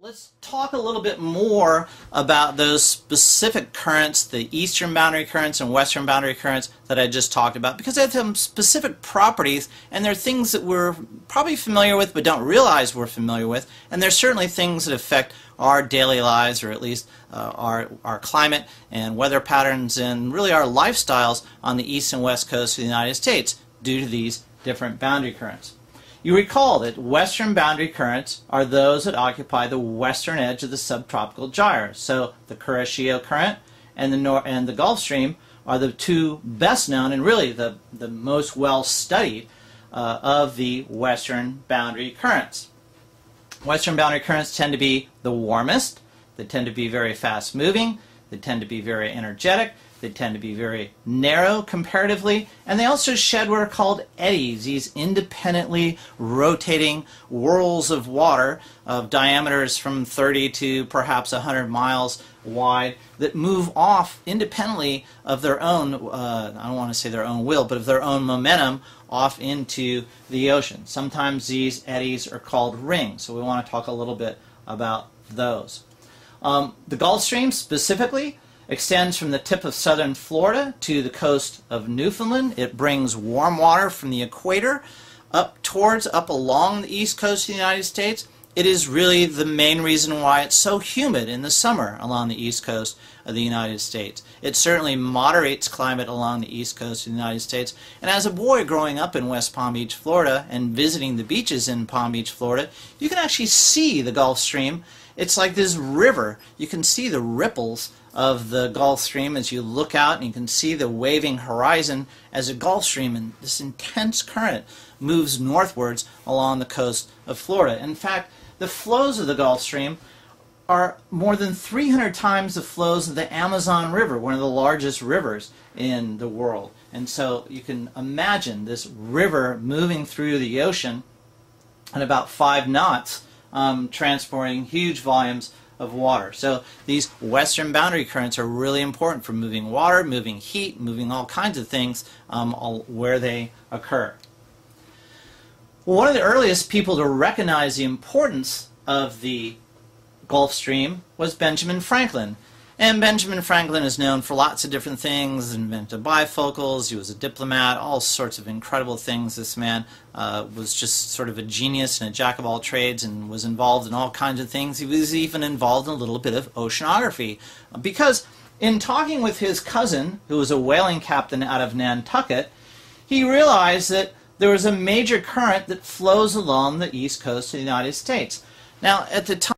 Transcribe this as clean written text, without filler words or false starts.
Let's talk a little bit more about those specific currents, the eastern boundary currents and western boundary currents that I just talked about, because they have some specific properties, and they're things that we're probably familiar with but don't realize we're familiar with, and they're certainly things that affect our daily lives, or at least our climate and weather patterns and really our lifestyles on the east and west coast of the United States due to these different boundary currents. You recall that western boundary currents are those that occupy the western edge of the subtropical gyre. So the Kuroshio current and the Gulf Stream are the two best known and really the most well studied of the western boundary currents. Western boundary currents tend to be the warmest, they tend to be very fast moving, they tend to be very energetic, they tend to be very narrow comparatively, and they also shed what are called eddies, these independently rotating whirls of water of diameters from 30 to perhaps 100 miles wide that move off independently of their own, I don't want to say their own will, but of their own momentum off into the ocean. Sometimes these eddies are called rings, so we want to talk a little bit about those. The Gulf Stream specifically extends from the tip of southern Florida to the coast of Newfoundland. It brings warm water from the equator up along the east coast of the United States. It is really the main reason why it's so humid in the summer along the east coast of the United States. It certainly moderates climate along the east coast of the United States. And as a boy growing up in West Palm Beach, Florida, and visiting the beaches in Palm Beach, Florida, you can actually see the Gulf Stream. It's like this river. You can see the ripples of the Gulf Stream as you look out, and you can see the waving horizon as a Gulf Stream and this intense current moves northwards along the coast of Florida. In fact, the flows of the Gulf Stream are more than 300 times the flows of the Amazon River, one of the largest rivers in the world. And so you can imagine this river moving through the ocean at about 5 knots, transporting huge volumes of water. So these western boundary currents are really important for moving water, moving heat, moving all kinds of things where they occur. Well, one of the earliest people to recognize the importance of the Gulf Stream was Benjamin Franklin. And Benjamin Franklin is known for lots of different things, invented bifocals, he was a diplomat, all sorts of incredible things. This man was just sort of a genius and a jack of all trades and was involved in all kinds of things. He was even involved in a little bit of oceanography because in talking with his cousin, who was a whaling captain out of Nantucket, he realized that there was a major current that flows along the east coast of the United States. Now, at the time,